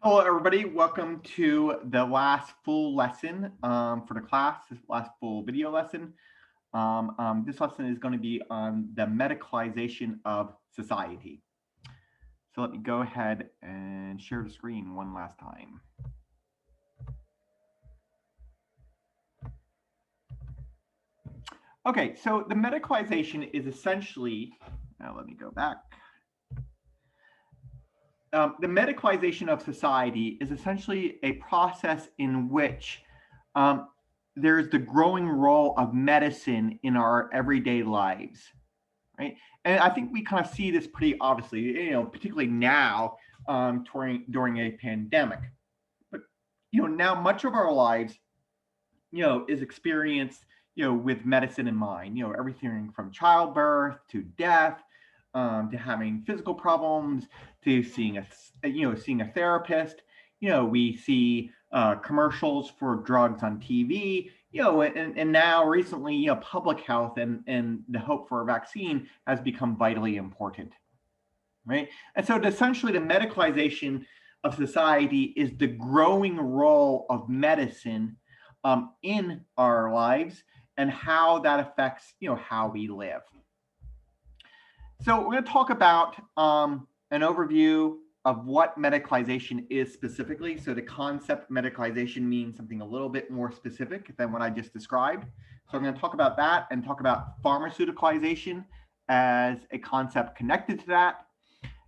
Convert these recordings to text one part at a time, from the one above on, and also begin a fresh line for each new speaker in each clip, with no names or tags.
Hello, everybody. Welcome to the last full lesson for the class, this last full video lesson. This lesson is going to be on the medicalization of society. So let me go ahead and share the screen one last time. Okay, so the medicalization is essentially, now let me go back. The medicalization of society is essentially a process in which there's the growing role of medicine in our everyday lives, right? And I think we kind of see this pretty obviously, particularly now during a pandemic. But now much of our lives, is experienced, with medicine in mind. Everything from childbirth to death, to having physical problems, to seeing a therapist. We see commercials for drugs on TV. And now recently, public health and the hope for a vaccine has become vitally important, right? And so essentially the medicalization of society is the growing role of medicine in our lives and how that affects, how we live. So we're going to talk about an overview of what medicalization is specifically. So the concept medicalization means something a little bit more specific than what I just described. So I'm going to talk about that and talk about pharmaceuticalization as a concept connected to that,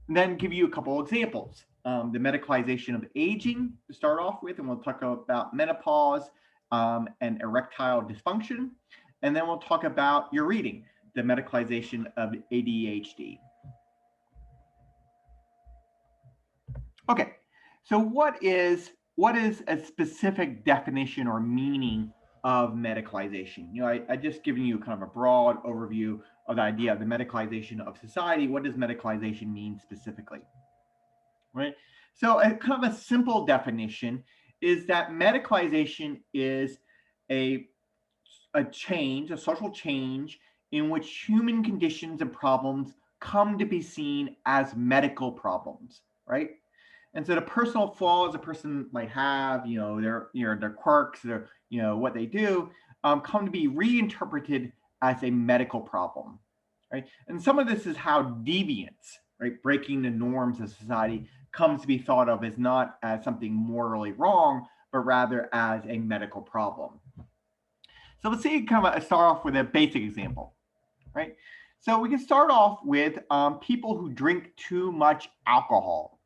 and then give you a couple examples. The medicalization of aging to start off with, and we'll talk about menopause and erectile dysfunction. And then we'll talk about your reading, the medicalization of ADHD. Okay, so what is a specific definition or meaning of medicalization? I just given you kind of a broad overview of the idea of the medicalization of society. What does medicalization mean specifically? Right? So a kind of a simple definition is that medicalization is a change, a social change in which human conditions and problems come to be seen as medical problems, right? And so the personal flaws a person might have, their quirks, their, what they do, come to be reinterpreted as a medical problem, right? And some of this is how deviance, right, breaking the norms of society, comes to be thought of as not as something morally wrong, but rather as a medical problem. So let's see, kind of start off with a basic example, right? So we can start off with people who drink too much alcohol.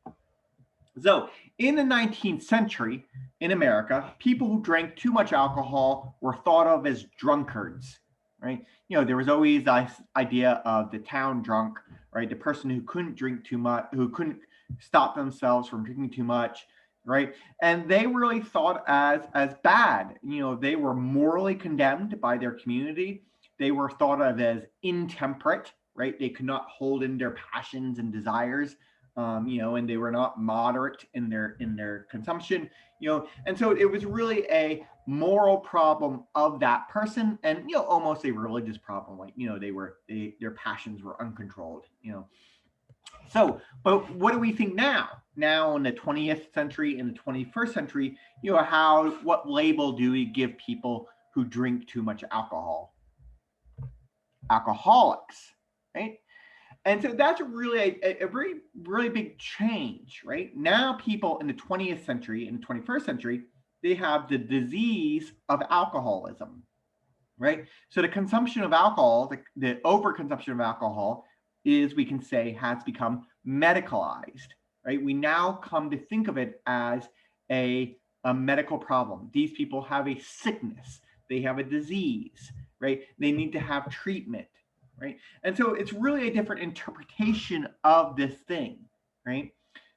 So in the 19th century in America, people who drank too much alcohol were thought of as drunkards, right? There was always this idea of the town drunk, right? The person who couldn't drink too much, who couldn't stop themselves from drinking too much, right? And they really thought as bad. They were morally condemned by their community. They were thought of as intemperate, right? They could not hold in their passions and desires, and they were not moderate in their consumption, and so it was really a moral problem of that person, and almost a religious problem, like their passions were uncontrolled, So, but what do we think now? Now in the 20th century, in the 21st century, what label do we give people who drink too much alcohol? Alcoholics, right? And so that's really a very, really big change, right? Now people in the 20th century, in the 21st century, they have the disease of alcoholism, right? So the consumption of alcohol, the overconsumption of alcohol is, we can say, has become medicalized, right? We now come to think of it as a medical problem. These people have a sickness, they have a disease, right? They need to have treatment, right? And so it's really a different interpretation of this thing, right?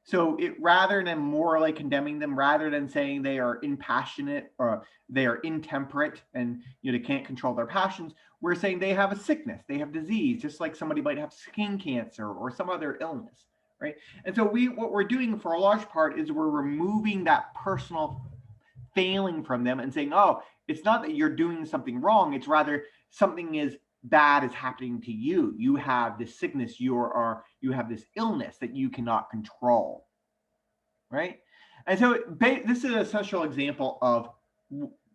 So rather than morally condemning them, rather than saying they are impassionate or they are intemperate and they can't control their passions, we're saying they have a sickness, they have disease, just like somebody might have skin cancer or some other illness, right? And so what we're doing for a large part is we're removing that personal failing from them and saying, oh, it's not that you're doing something wrong, it's rather something is bad is happening to you. You have this sickness, you have this illness that you cannot control, right? And so this is a social example of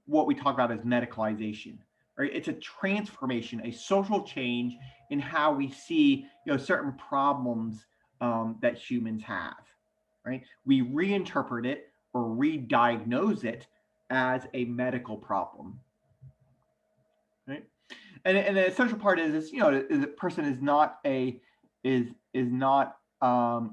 what we talk about as medicalization, right? It's a transformation, a social change in how we see, certain problems that humans have, right? We reinterpret it or re-diagnose it as a medical problem, right? And the essential part is the person is not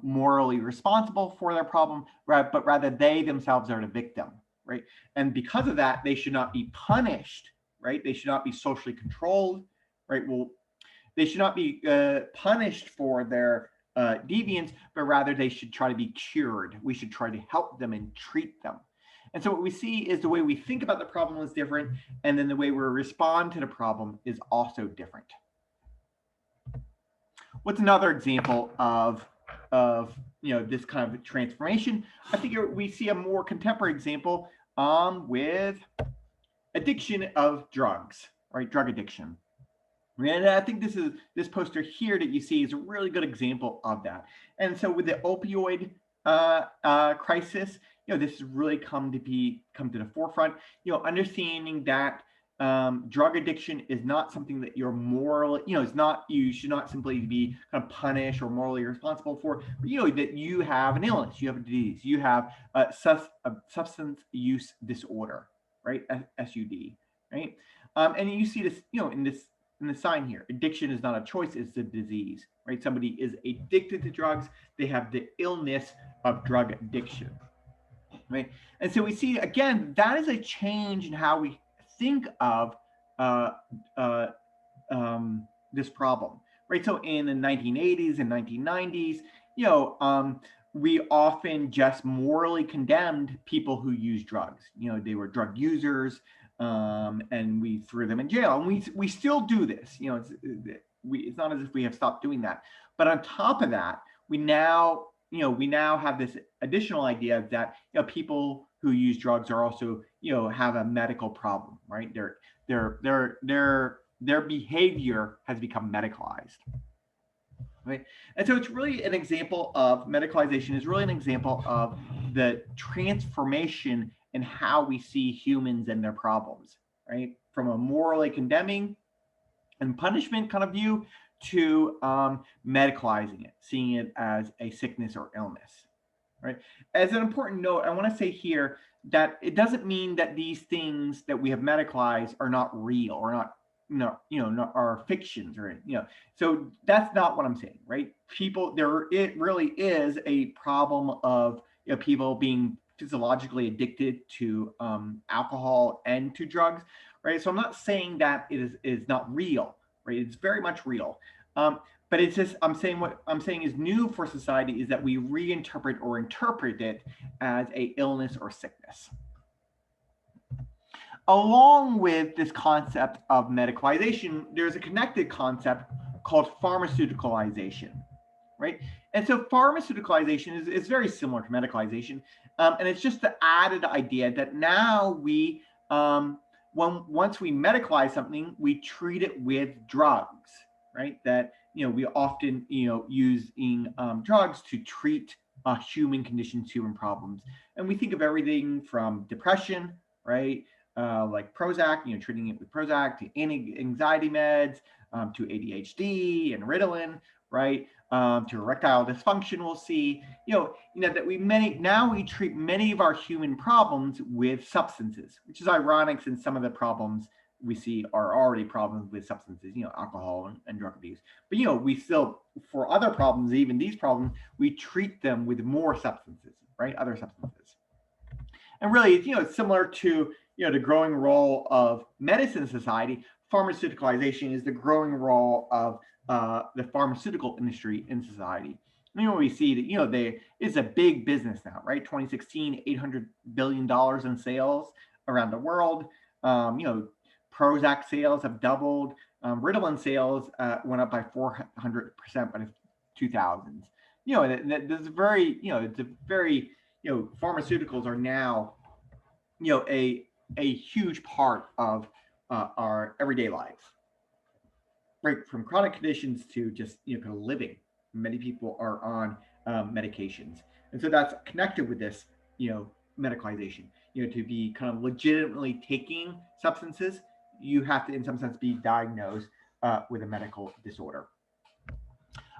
morally responsible for their problem, right? But rather they themselves are the victim, right? And because of that, they should not be punished, right? They should not be socially controlled, right? Well, they should not be punished for their deviance, but rather they should try to be cured. We should try to help them and treat them. And so what we see is the way we think about the problem is different, and then the way we respond to the problem is also different. What's another example of this kind of transformation? I think we see a more contemporary example with addiction of drugs, right? Drug addiction. And I think this poster here that you see is a really good example of that. And so with the opioid crisis, this has really come to the forefront. Understanding that drug addiction is not something that you're morally, you should not simply be kind of punished or morally responsible for. But, that you have an illness, you have a disease, you have a substance use disorder, right? SUD, right? And you see this, in the sign here. Addiction is not a choice, it's a disease, right? Somebody is addicted to drugs, they have the illness of drug addiction, right? And so we see, again, that is a change in how we think of this problem, right? So in the 1980s and 1990s, we often just morally condemned people who use drugs. They were drug users, and we threw them in jail. And we still do this. It's not as if we have stopped doing that. But on top of that, we now have this additional idea that people who use drugs are also have a medical problem, right? Their behavior has become medicalized. Right? And so it's really an example of medicalization is really an example of the transformation in how we see humans and their problems, right? From a morally condemning and punishment kind of view to medicalizing it, seeing it as a sickness or illness, right? As an important note, I want to say here that it doesn't mean that these things that we have medicalized are not real or not are fictions or so that's not what I'm saying, right? It really is a problem of people being physiologically addicted to alcohol and to drugs, right? So I'm not saying that it is not real, right? It's very much real. But it's just what I'm saying is new for society is that we reinterpret or interpret it as a illness or sickness. Along with this concept of medicalization, there's a connected concept called pharmaceuticalization, right? And so pharmaceuticalization is very similar to medicalization, and it's just the added idea that now we, once we medicalize something, we treat it with drugs, right? That we often using drugs to treat human conditions, human problems, and we think of everything from depression, right? Like Prozac, treating it with Prozac, to anxiety meds, to ADHD and Ritalin, right? To erectile dysfunction, we'll see, that we treat many of our human problems with substances, which is ironic since some of the problems we see are already problems with substances, alcohol and drug abuse. But, we still, for other problems, even these problems, we treat them with more substances, right? Other substances. And really, it's similar to, the growing role of medicine in society. Pharmaceuticalization is the growing role of the pharmaceutical industry in society. We see that, it's a big business now, right? 2016, $800 billion in sales around the world. Prozac sales have doubled. Ritalin sales went up by 400% by the 2000s. This is very, it's a very, pharmaceuticals are now, a huge part of our everyday lives, right? From chronic conditions to just kind of living. Many people are on medications, and so that's connected with this medicalization. To be kind of legitimately taking substances, you have to, in some sense, be diagnosed with a medical disorder.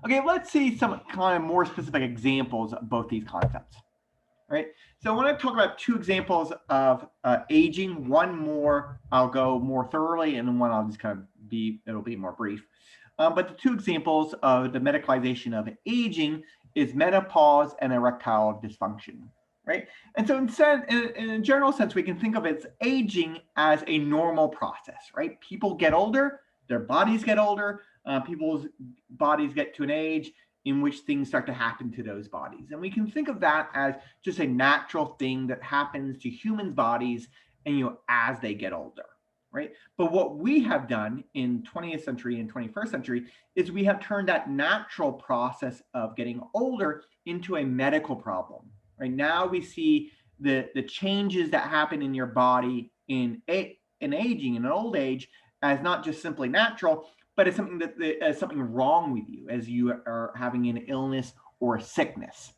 Okay, let's see some kind of more specific examples of both these concepts. Right. So I want to talk about two examples of aging. One more, I'll go more thoroughly, and then one I'll just kind of it'll be more brief. But the two examples of the medicalization of aging is menopause and erectile dysfunction. Right. And so in a general sense, we can think of it as aging as a normal process. Right. People get older, their bodies get older, people's bodies get to an age in which things start to happen to those bodies. And we can think of that as just a natural thing that happens to humans' bodies and as they get older, right? But what we have done in 20th century and 21st century is we have turned that natural process of getting older into a medical problem. Right now we see the changes that happen in your body in aging, in an old age, as not just simply natural, but it's something something wrong with you as you are having an illness or a sickness.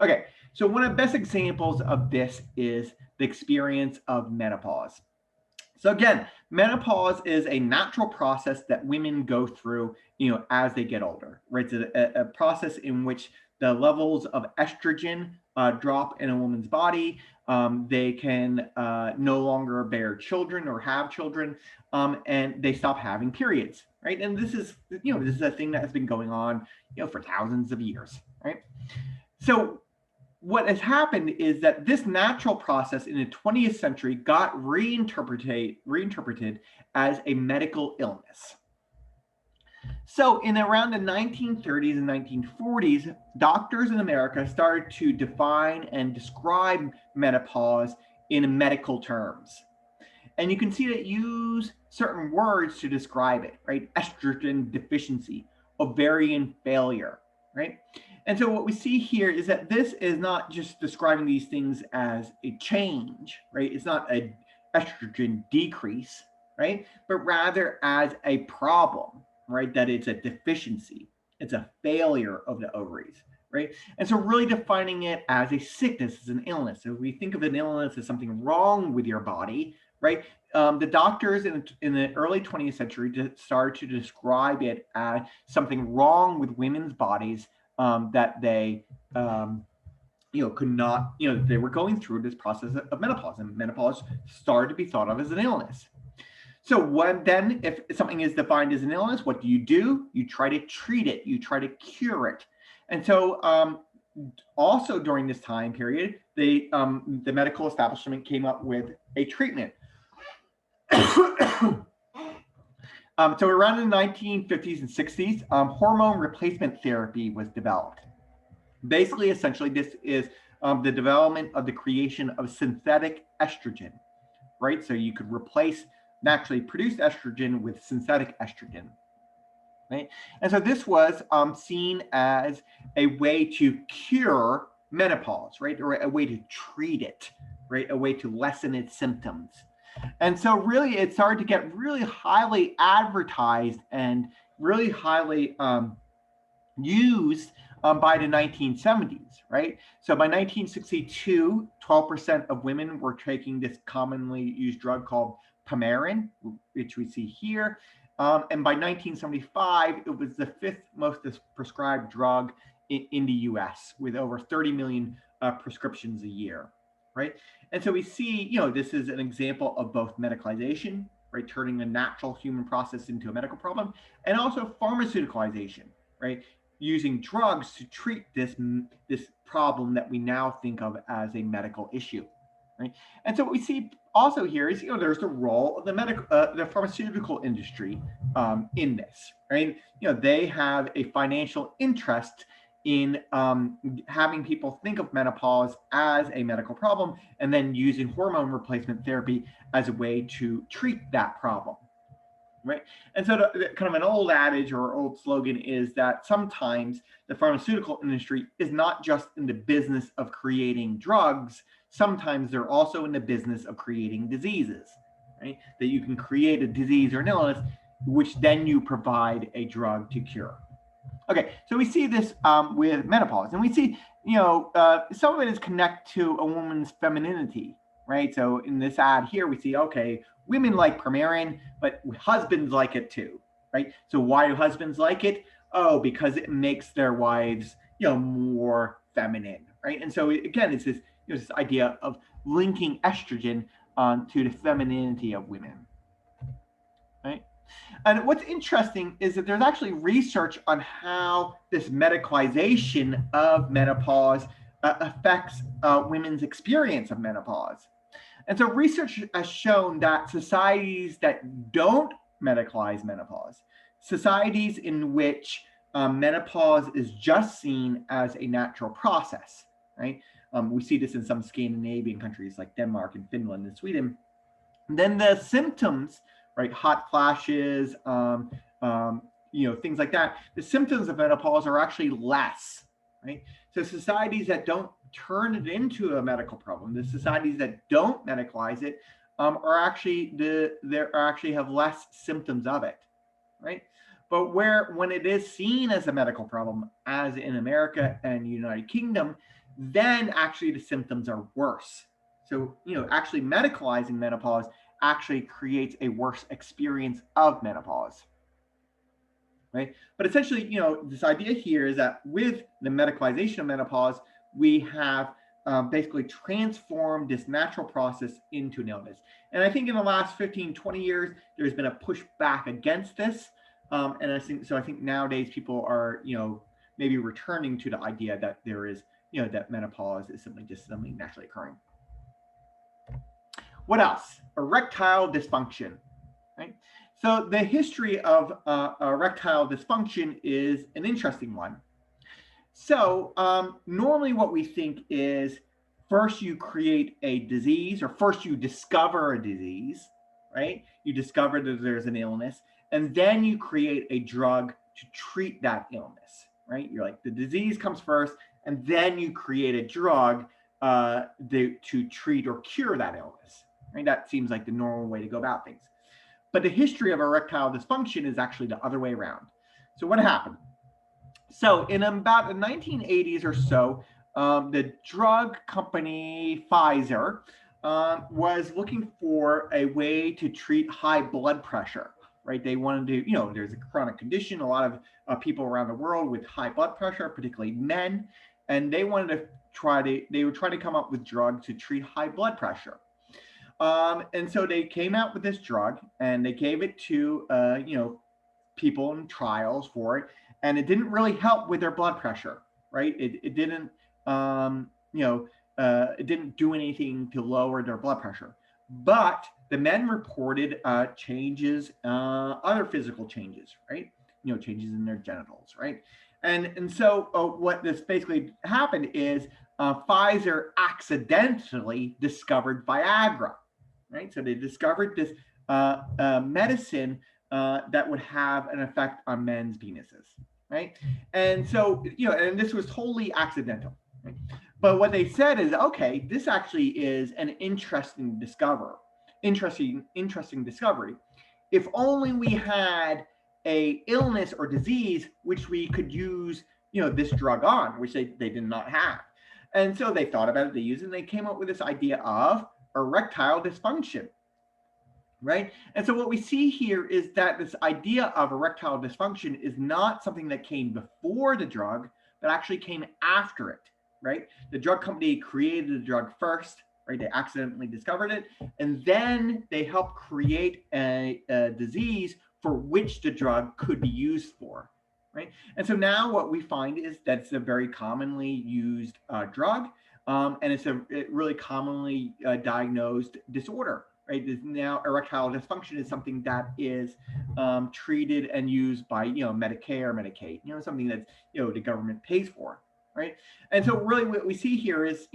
Okay, so one of the best examples of this is the experience of menopause. So again, menopause is a natural process that women go through, as they get older, right? It's a process in which the levels of estrogen drop in a woman's body. They can no longer bear children or have children, and they stop having periods, right? And this is a thing that has been going on, for thousands of years, right? So what has happened is that this natural process in the 20th century got reinterpreted as a medical illness. So in around the 1930s and 1940s, doctors in America started to define and describe menopause in medical terms. And you can see that use certain words to describe it, right? Estrogen deficiency, ovarian failure, right? And so what we see here is that this is not just describing these things as a change, right? It's not an estrogen decrease, right? But rather as a problem, right? That it's a deficiency, it's a failure of the ovaries, right? And so really defining it as a sickness, as an illness. So we think of an illness as something wrong with your body, right? The doctors in the early 20th century started to describe it as something wrong with women's bodies, that they could not, they were going through this process of menopause, and menopause started to be thought of as an illness. So then if something is defined as an illness, what do? You try to treat it, you try to cure it. And so also during this time period, the medical establishment came up with a treatment. So around the 1950s and 60s, hormone replacement therapy was developed. Basically, essentially, this is the development of the creation of synthetic estrogen, right? So you could replace naturally produced estrogen with synthetic estrogen, right? And so this was seen as a way to cure menopause, right? Or a way to treat it, right? A way to lessen its symptoms. And so really it started to get really highly advertised and really highly used by the 1970s, right? So by 1962, 12% of women were taking this commonly used drug called Premarin, which we see here. And by 1975, it was the fifth most prescribed drug in the US, with over 30 million prescriptions a year, right? And so we see, this is an example of both medicalization, right, turning a natural human process into a medical problem, and also pharmaceuticalization, right, using drugs to treat this problem that we now think of as a medical issue, right? And so what we see also here is, there's the role of the pharmaceutical industry in this, right? They have a financial interest in having people think of menopause as a medical problem, and then using hormone replacement therapy as a way to treat that problem, right? And so the kind of an old adage or old slogan is that sometimes the pharmaceutical industry is not just in the business of creating drugs, sometimes they're also in the business of creating diseases, right? That you can create a disease or an illness, which then you provide a drug to cure. Okay, so we see this with menopause, and we see some of it is connected to a woman's femininity, right? So in this ad here, we see, okay, women like Premarin, but husbands like it too, right? So why do husbands like it? Oh, because it makes their wives, more feminine, right? And so again, it's this, this idea of linking estrogen to the femininity of women, right? And what's interesting is that there's actually research on how this medicalization of menopause affects women's experience of menopause. And so research has shown that societies that don't medicalize menopause, societies in which menopause is just seen as a natural process, right? We see this in some Scandinavian countries like Denmark and Finland and Sweden. And then the symptoms, right, hot flashes, things like that, the symptoms of menopause are actually less, right? So societies that don't turn it into a medical problem, the societies that don't medicalize it, are actually have less symptoms of it, right? But when it is seen as a medical problem, as in America and the United Kingdom, then actually the symptoms are worse. So, actually medicalizing menopause actually creates a worse experience of menopause, right? But essentially, this idea here is that with the medicalization of menopause, we have basically transformed this natural process into an illness. And I think in the last 15, 20 years, there's been a pushback against this. And I think nowadays people are, maybe returning to the idea that there is, that menopause is just something naturally occurring. What else? Erectile dysfunction, right? So the history of erectile dysfunction is an interesting one. So normally what we think is first you create a disease, or first you discover a disease, right? You discover that there's an illness, and then you create a drug to treat that illness, right? You're like, the disease comes first, and then you create a drug to treat or cure that illness, right? That seems like the normal way to go about things. But the history of erectile dysfunction is actually the other way around. So what happened? So in about the 1980s or so, the drug company Pfizer was looking for a way to treat high blood pressure, right? They wanted to, there's a chronic condition, a lot of people around the world with high blood pressure, particularly men, and they wanted to they were trying to come up with drugs to treat high blood pressure. And so they came out with this drug, and they gave it to, people in trials for it, and it didn't really help with their blood pressure, right? It didn't, it didn't do anything to lower their blood pressure. But the men reported changes, other physical changes, right? Changes in their genitals, right? And so what this basically happened is Pfizer accidentally discovered Viagra, right? So they discovered this medicine that would have an effect on men's penises, right? And so, and this was totally accidental, right? But what they said is, okay, this actually is an interesting discovery. If only we had a illness or disease which we could use, this drug on, which they did not have. And so they thought about it, they used it, and they came up with this idea of erectile dysfunction, right? And so what we see here is that this idea of erectile dysfunction is not something that came before the drug, but actually came after it, right? The drug company created the drug first, right? They accidentally discovered it, and then they helped create a disease for which the drug could be used for, right? And so now what we find is that it's a very commonly used drug, and it's a really commonly diagnosed disorder, right? Now erectile dysfunction is something that is treated and used by, Medicare, Medicaid, something that, the government pays for, right? And so really what we see here is,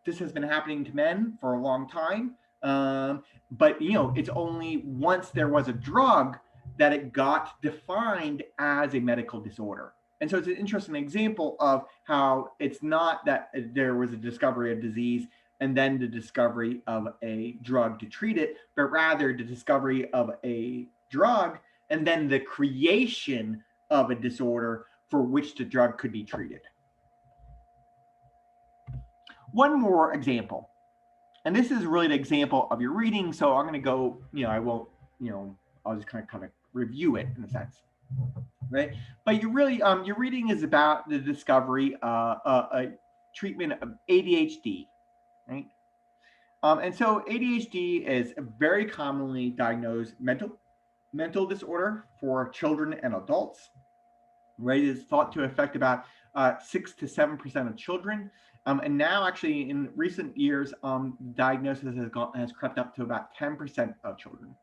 this has been happening to men for a long time, but, it's only once there was a drug that it got defined as a medical disorder. And so it's an interesting example of how it's not that there was a discovery of disease and then the discovery of a drug to treat it, but rather the discovery of a drug and then the creation of a disorder for which the drug could be treated. One more example, and this is really the example of your reading. So I'm going to go, I won't, I'll just kind of review it in a sense, right? But your reading is about the discovery, a treatment of ADHD, right? And so ADHD is a very commonly diagnosed mental disorder for children and adults, right? It's thought to affect about 6 to 7% of children. And now, actually, in recent years, diagnosis has crept up to about 10% of children.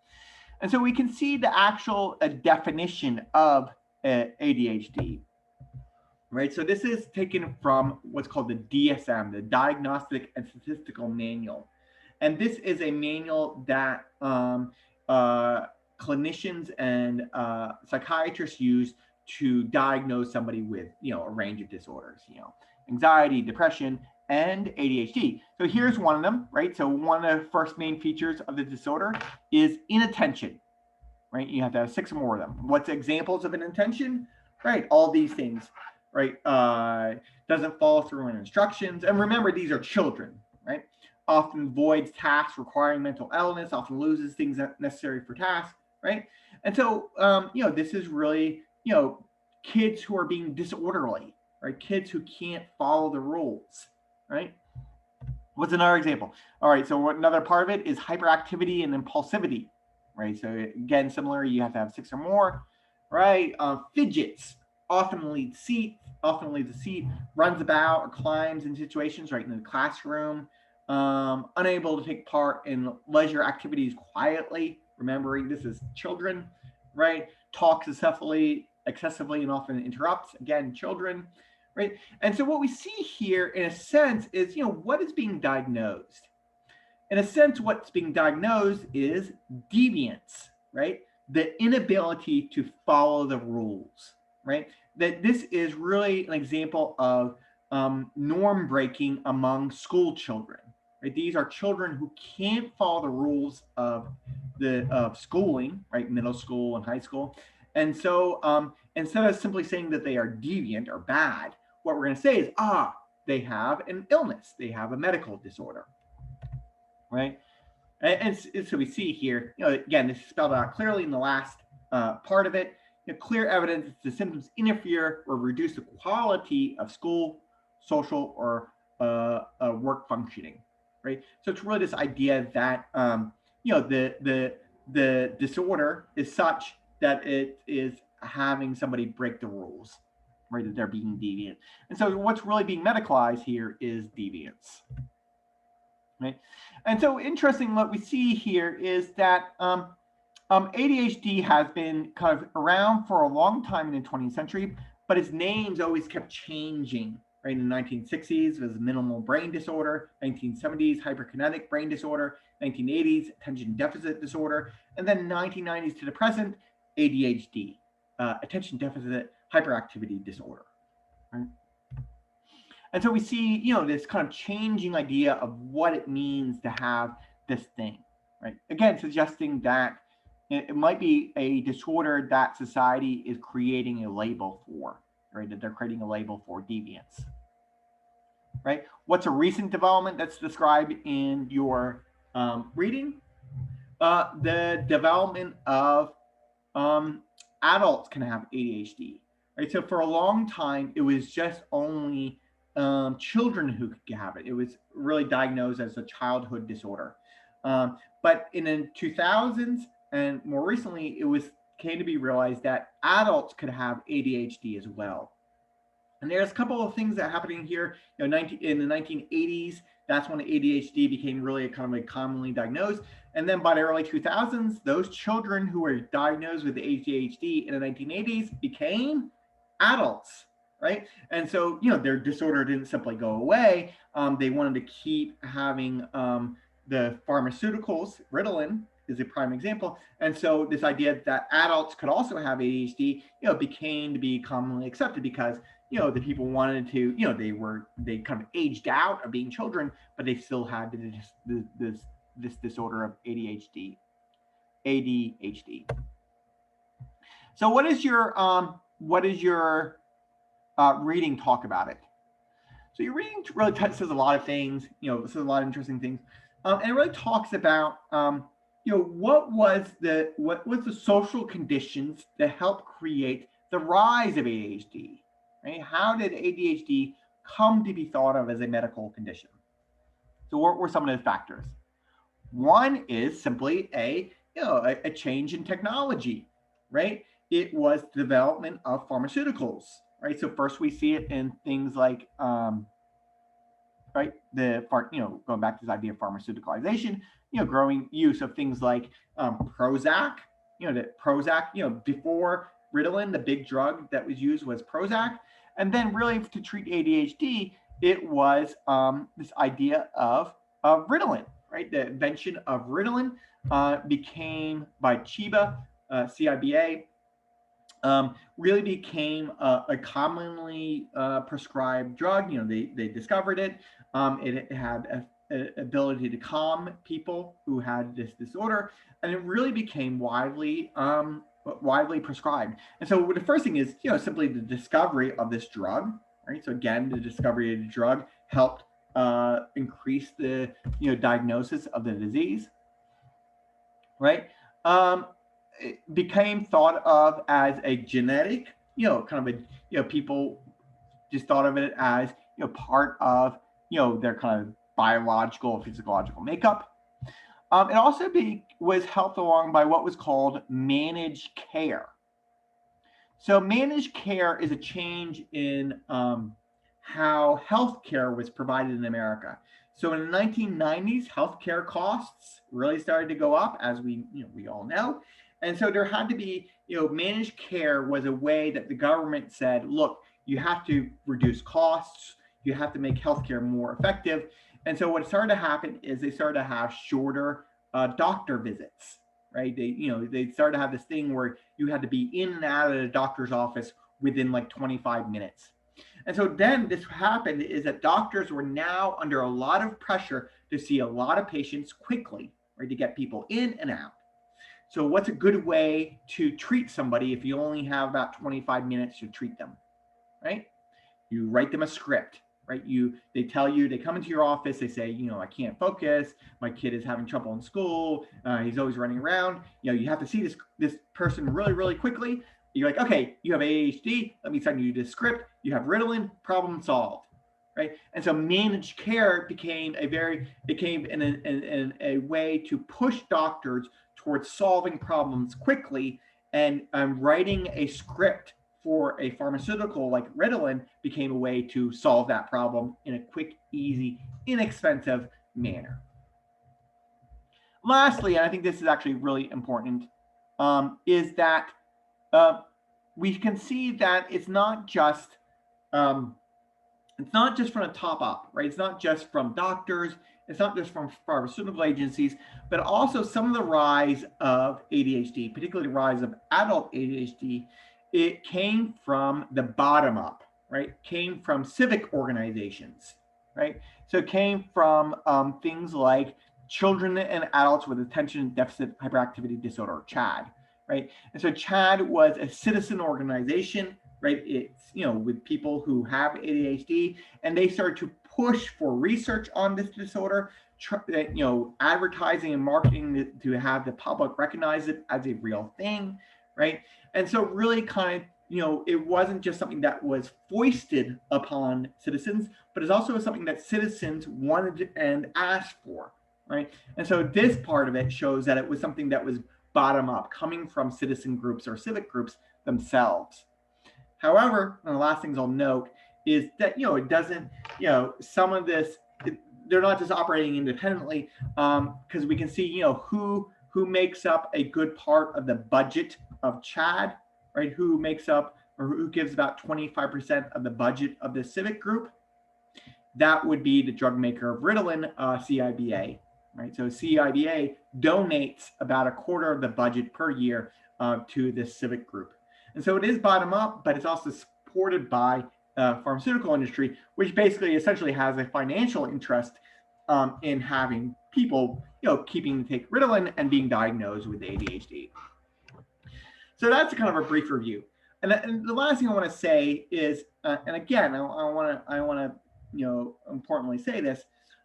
And so we can see the actual definition of ADHD, right? So this is taken from what's called the DSM, the Diagnostic and Statistical Manual. And this is a manual that clinicians and psychiatrists use to diagnose somebody with, a range of disorders, anxiety, depression, and ADHD. So here's one of them, right? So one of the first main features of the disorder is inattention, right? You have to have 6 or more of them. What's examples of inattention? Right, all these things, right? Doesn't follow through on instructions. And remember, these are children, right? Often voids tasks requiring mental illness, often loses things necessary for tasks, right? And so, this is really, kids who are being disorderly, right? Kids who can't follow the rules, right? What's another example? All right, so another part of it is hyperactivity and impulsivity, right? So again, similarly, you have to have 6 or more, right? Fidgets often leads the seat, runs about or climbs in situations, right, in the classroom, unable to take part in leisure activities quietly, remembering this is children, right? Talks excessively and often interrupts, again, children, right? And so what we see here, in a sense, is, what is being diagnosed? In a sense, what's being diagnosed is deviance, right? The inability to follow the rules, right? That this is really an example of norm breaking among school children, right? These are children who can't follow the rules of schooling, right? Middle school and high school. And so instead of simply saying that they are deviant or bad, what we're going to say is, they have an illness, they have a medical disorder, right? And so we see here, again, this is spelled out clearly in the last part of it. Clear evidence that the symptoms interfere or reduce the quality of school, social, or work functioning, right? So it's really this idea that the disorder is such that it is having somebody break the rules, right? That they're being deviant. And so what's really being medicalized here is deviance. Right? And so interesting, what we see here is that ADHD has been kind of around for a long time in the 20th century, but its names always kept changing. Right? In the 1960s, it was minimal brain disorder, 1970s, hyperkinetic brain disorder, 1980s, attention deficit disorder, and then 1990s to the present, ADHD, attention deficit hyperactivity disorder. Right? And so we see, this kind of changing idea of what it means to have this thing, right? Again, suggesting that it might be a disorder that society is creating a label for, right? That they're creating a label for deviance, right? What's a recent development that's described in your reading? The development of adults can have ADHD, right? So for a long time, it was just only children who could have it. It was really diagnosed as a childhood disorder. But in the 2000s and more recently, it came to be realized that adults could have ADHD as well. And there's a couple of things that are happening here. In the 1980s, that's when ADHD became really kind of commonly diagnosed. And then by the early 2000s, those children who were diagnosed with ADHD in the 1980s became adults, right? And so, their disorder didn't simply go away. They wanted to keep having the pharmaceuticals. Ritalin is a prime example. And so this idea that adults could also have ADHD, became to be commonly accepted because, the people wanted to, they kind of aged out of being children, but they still had this disorder of ADHD. So what is your reading talk about it? So your reading really says a lot of things, says a lot of interesting things, and it really talks about, what was the social conditions that helped create the rise of ADHD, right? How did ADHD come to be thought of as a medical condition? So what were some of those factors? One is simply a change in technology, right? It was the development of pharmaceuticals, right? So first we see it in things like right? Going back to this idea of pharmaceuticalization, growing use of things like Prozac, before Ritalin, the big drug that was used was Prozac. And then really to treat ADHD, it was this idea of Ritalin, right? The invention of Ritalin became by CIBA, really became a commonly prescribed drug. They discovered it. It had an ability to calm people who had this disorder, and it really became widely prescribed. And so the first thing is, simply the discovery of this drug, right? So again, the discovery of the drug helped increase the diagnosis of the disease, right? It became thought of as a genetic, kind of people just thought of it as, part of, their kind of biological, physiological makeup. It also was helped along by what was called managed care. So managed care is a change in how healthcare was provided in America. So in the 1990s, healthcare costs really started to go up, as we all know. And so there had to be, managed care was a way that the government said, look, you have to reduce costs, you have to make healthcare more effective. And so what started to happen is they started to have shorter doctor visits, right? They started to have this thing where you had to be in and out of the doctor's office within like 25 minutes. And so then this happened is that doctors were now under a lot of pressure to see a lot of patients quickly, right, to get people in and out. So what's a good way to treat somebody if you only have about 25 minutes to treat them, right? You write them a script, right? They tell you, they come into your office, they say, I can't focus, my kid is having trouble in school, he's always running around. You have to see this person really, really quickly. You're like, okay, you have ADHD, let me send you this script. You have Ritalin, problem solved, right? And so managed care became a way to push doctors towards solving problems quickly, and writing a script for a pharmaceutical like Ritalin became a way to solve that problem in a quick, easy, inexpensive manner. Lastly, and I think this is actually really important, is that we can see that it's not just from the top up, right? It's not just from doctors, it's not just from pharmaceutical agencies, but also some of the rise of ADHD, particularly the rise of adult ADHD, it came from the bottom up, right? It came from civic organizations, right? So it came from things like Children and Adults with Attention Deficit Hyperactivity Disorder, CHADD, right? And so CHADD was a citizen organization, right? It's, with people who have ADHD, and they started to push for research on this disorder, advertising and marketing to have the public recognize it as a real thing, right? And so really kind of, it wasn't just something that was foisted upon citizens, but it's also something that citizens wanted and asked for, right? And so this part of it shows that it was something that was bottom up, coming from citizen groups or civic groups themselves. However, and the last things I'll note is that, it doesn't, some of this, they're not just operating independently, because we can see, who makes up a good part of the budget of CHADD, right? Who makes up, or who gives about 25% of the budget of the civic group? That would be the drug maker of Ritalin, CIBA, right? So CIBA donates about a quarter of the budget per year to this civic group. And so it is bottom up, but it's also supported by pharmaceutical industry, which basically essentially has a financial interest in having people, keeping to take Ritalin and being diagnosed with ADHD. So that's kind of a brief review. And the last thing I want to say is, and again, I want to importantly say this.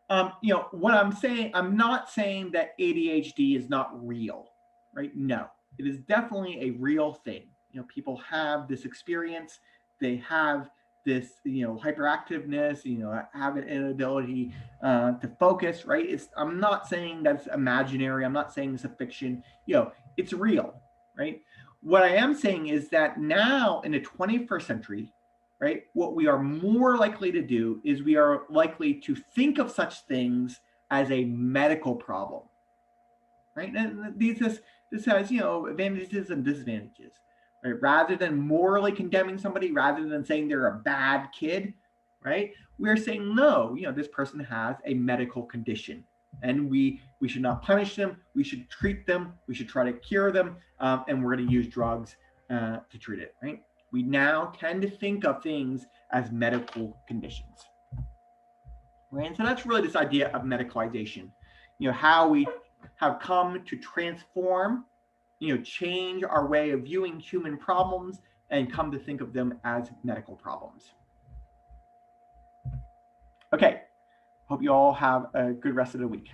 What I'm saying, I'm not saying that ADHD is not real, right? No, it is definitely a real thing. People have this experience, they have this, hyperactiveness, have an inability to focus, right? I'm not saying that's imaginary. I'm not saying it's a fiction. It's real, right? What I am saying is that now in the 21st century, right, what we are more likely to do is we are likely to think of such things as a medical problem, right? And this has, advantages and disadvantages, right? Rather than morally condemning somebody, rather than saying they're a bad kid, right? We're saying, no, this person has a medical condition, and we should not punish them. We should treat them. We should try to cure them, and we're going to use drugs to treat it, right? We now tend to think of things as medical conditions, right? And so that's really this idea of medicalization, how we have come to transform, change our way of viewing human problems and come to think of them as medical problems. Okay, hope you all have a good rest of the week.